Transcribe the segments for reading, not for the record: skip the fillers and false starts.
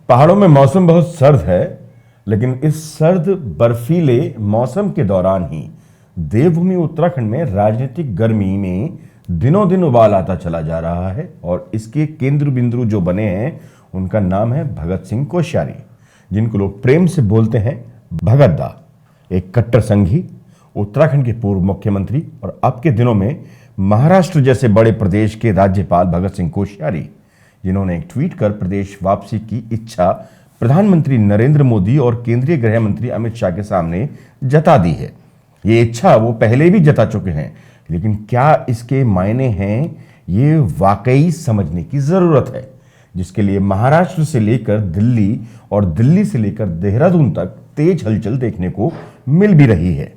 पहाड़ों में मौसम बहुत सर्द है, लेकिन इस सर्द बर्फीले मौसम के दौरान ही देवभूमि उत्तराखंड में राजनीतिक गर्मी में दिनों दिन उबाल आता चला जा रहा है और इसके केंद्र बिंदु जो बने हैं उनका नाम है भगत सिंह कोश्यारी, जिनको लोग प्रेम से बोलते हैं भगत दा। एक कट्टर संघी, उत्तराखंड के पूर्व मुख्यमंत्री और अब के दिनों में महाराष्ट्र जैसे बड़े प्रदेश के राज्यपाल भगत सिंह कोश्यारी, जिन्होंने एक ट्वीट कर प्रदेश वापसी की इच्छा प्रधानमंत्री नरेंद्र मोदी और केंद्रीय गृह मंत्री अमित शाह के सामने जता दी है। ये इच्छा वो पहले भी जता चुके हैं, लेकिन क्या इसके मायने हैं, ये वाकई समझने की जरूरत है, जिसके लिए महाराष्ट्र से लेकर दिल्ली और दिल्ली से लेकर देहरादून तक तेज हलचल देखने को मिल भी रही है।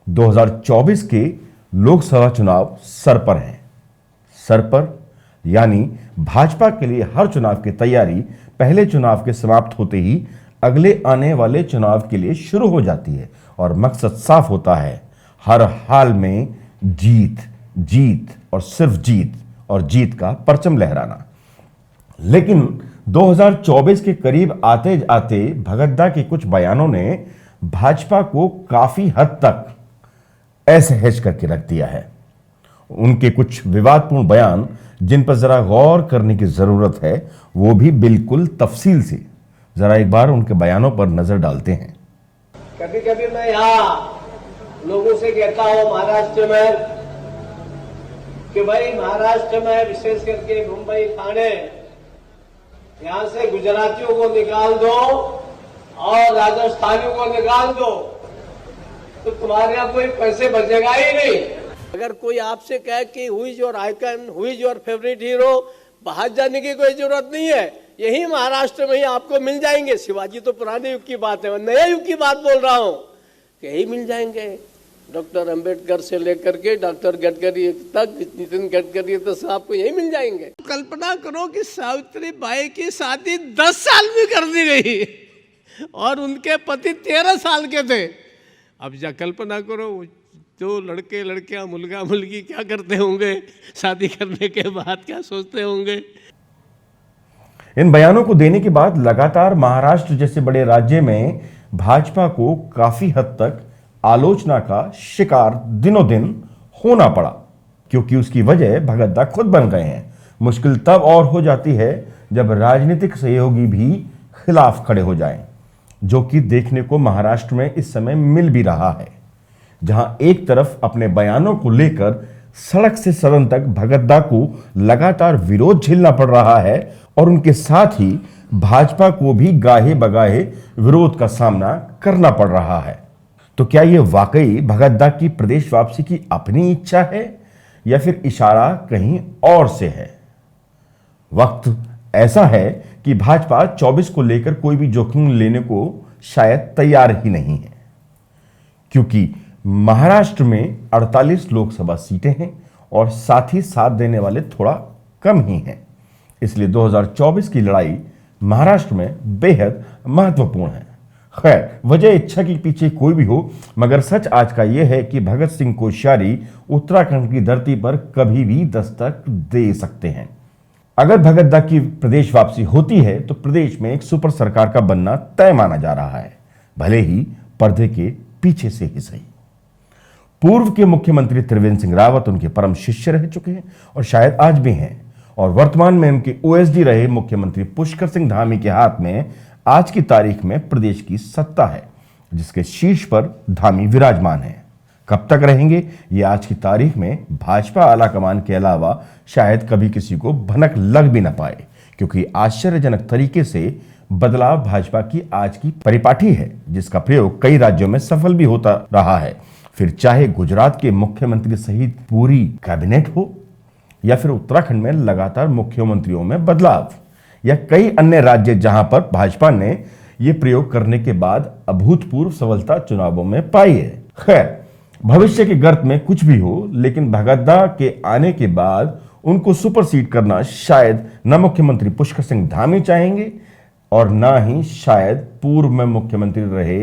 2024 के लोकसभा चुनाव सर पर हैं। सर पर यानी भाजपा के लिए हर चुनाव की तैयारी पहले चुनाव के समाप्त होते ही अगले आने वाले चुनाव के लिए शुरू हो जाती है और मकसद साफ होता है, हर हाल में जीत, जीत और सिर्फ जीत और जीत का परचम लहराना। लेकिन 2024 के करीब आते आते भगत दा के कुछ बयानों ने भाजपा को काफी हद तक असहज करके रख दिया है। उनके कुछ विवादपूर्ण बयान जिन पर जरा गौर करने की जरूरत है, वो भी बिल्कुल तफसील से। जरा एक बार उनके बयानों पर नजर डालते हैं। कभी कभी मैं यहाँ लोगों से कहता हूँ महाराष्ट्र में कि भाई महाराष्ट्र में विशेष करके मुंबई, ठाणे, यहाँ से गुजरातियों को निकाल दो और राजस्थानियों को निकाल दो तो तुम्हारे यहाँ कोई पैसे बचेगा ही नहीं। अगर कोई आपसे कहे कि who is your icon, who is your favourite hero, बाहर जाने की कोई जरूरत नहीं है, यही महाराष्ट्र में ही आपको मिल जाएंगे। शिवाजी तो पुराने युग की बात है, मैं नए युग की बात बोल रहा हूँ कि यही मिल जाएंगे। डॉक्टर अंबेडकर से लेकर के डॉक्टर गडकरी तक, नितिन गडकरी तक तो आपको यही मिल जाएंगे। कल्पना करो कि सावित्री बाई की शादी 10 साल में कर दी गई और उनके पति 13 साल के थे। अब जा कल्पना करो जो लड़के लड़कियां, मुलगा मुलगी क्या करते होंगे, शादी करने के बाद क्या सोचते होंगे। इन बयानों को देने के बाद लगातार महाराष्ट्र जैसे बड़े राज्य में भाजपा को काफी हद तक आलोचना का शिकार दिनों दिन होना पड़ा, क्योंकि उसकी वजह भगत दा खुद बन गए हैं। मुश्किल तब और हो जाती है जब राजनीतिक सहयोगी भी खिलाफ खड़े हो जाएं, जो कि देखने को महाराष्ट्र में इस समय मिल भी रहा है, जहां एक तरफ अपने बयानों को लेकर सड़क से सदन तक भगत दा को लगातार विरोध झेलना पड़ रहा है और उनके साथ ही भाजपा को भी गाहे बगाहे विरोध का सामना करना पड़ रहा है। तो क्या यह वाकई भगत दा की प्रदेश वापसी की अपनी इच्छा है या फिर इशारा कहीं और से है? वक्त ऐसा है कि भाजपा 24 को लेकर कोई भी जोखिम लेने को शायद तैयार ही नहीं है, क्योंकि महाराष्ट्र में 48 लोकसभा सीटें हैं और साथ ही साथ देने वाले थोड़ा कम ही हैं। इसलिए 2024 की लड़ाई महाराष्ट्र में बेहद महत्वपूर्ण है। खैर, वजह इच्छा के पीछे कोई भी हो, मगर सच आज का यह है कि भगत सिंह कोश्यारी उत्तराखंड की धरती पर कभी भी दस्तक दे सकते हैं। अगर भगत दा की प्रदेश वापसी होती है तो प्रदेश में एक सुपर सरकार का बनना तय माना जा रहा है, भले ही पर्दे के पीछे से ही सही। पूर्व के मुख्यमंत्री त्रिवेंद्र सिंह रावत उनके परम शिष्य रह चुके हैं और शायद आज भी हैं, और वर्तमान में उनके ओएसडी रहे मुख्यमंत्री पुष्कर सिंह धामी के हाथ में आज की तारीख में प्रदेश की सत्ता है, जिसके शीर्ष पर धामी विराजमान है। कब तक रहेंगे ये आज की तारीख में भाजपा आला कमान के अलावा शायद कभी किसी को भनक लग भी ना पाए, क्योंकि आश्चर्यजनक तरीके से बदलाव भाजपा की आज की परिपाटी है, जिसका प्रयोग कई राज्यों में सफल भी होता रहा है। फिर चाहे गुजरात के मुख्यमंत्री सहित पूरी कैबिनेट हो या फिर उत्तराखंड में लगातार मुख्यमंत्रियों में बदलाव या कई अन्य राज्य जहां पर भाजपा ने यह प्रयोग करने के बाद अभूतपूर्व सफलता चुनावों में पाई है। खैर, भविष्य के गर्त में कुछ भी हो, लेकिन भगत दा के आने के बाद उनको सुपरसीड करना शायद न मुख्यमंत्री पुष्कर सिंह धामी चाहेंगे और न ही शायद पूर्व में मुख्यमंत्री रहे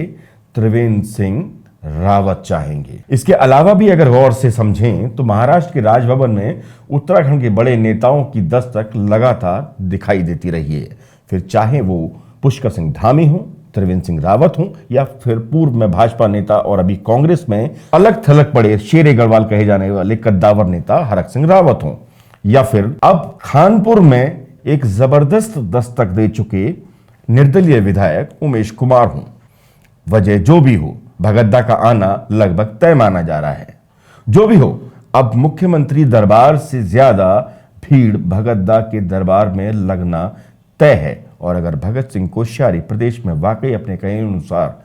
त्रिवेंद्र सिंह रावत चाहेंगे। इसके अलावा भी अगर गौर से समझें तो महाराष्ट्र के राजभवन में उत्तराखंड के बड़े नेताओं की दस्तक लगातार दिखाई देती रही है, फिर चाहे वो पुष्कर सिंह धामी हों, त्रिवेंद्र सिंह रावत हों, या फिर पूर्व में भाजपा नेता और अभी कांग्रेस में अलग थलग पड़े शेरे गढ़वाल कहे जाने वाले कद्दावर नेता हरक सिंह रावत हों, या फिर अब खानपुर में एक जबरदस्त दस्तक दे चुके निर्दलीय विधायक उमेश कुमार हों। वजह जो भी हो, भगद्दा का आना लगभग तय माना जा रहा है। जो भी हो, अब मुख्यमंत्री दरबार से ज्यादा भीड़ भगद्दा के दरबार में लगना तय है। और अगर भगत सिंह कोश्यारी प्रदेश में वाकई अपने कहे अनुसार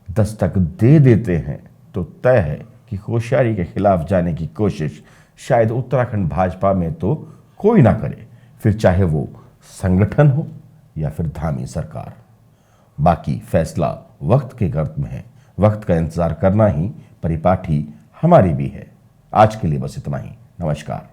दस्तक दे देते हैं तो तय है कि कोश्यारी के खिलाफ जाने की कोशिश शायद उत्तराखंड भाजपा में तो कोई ना करे, फिर चाहे वो संगठन हो या फिर धामी सरकार। बाकी फैसला वक्त के गर्भ में है, वक्त का इंतजार करना ही परिपाटी हमारी भी है। आज के लिए बस इतना ही। नमस्कार।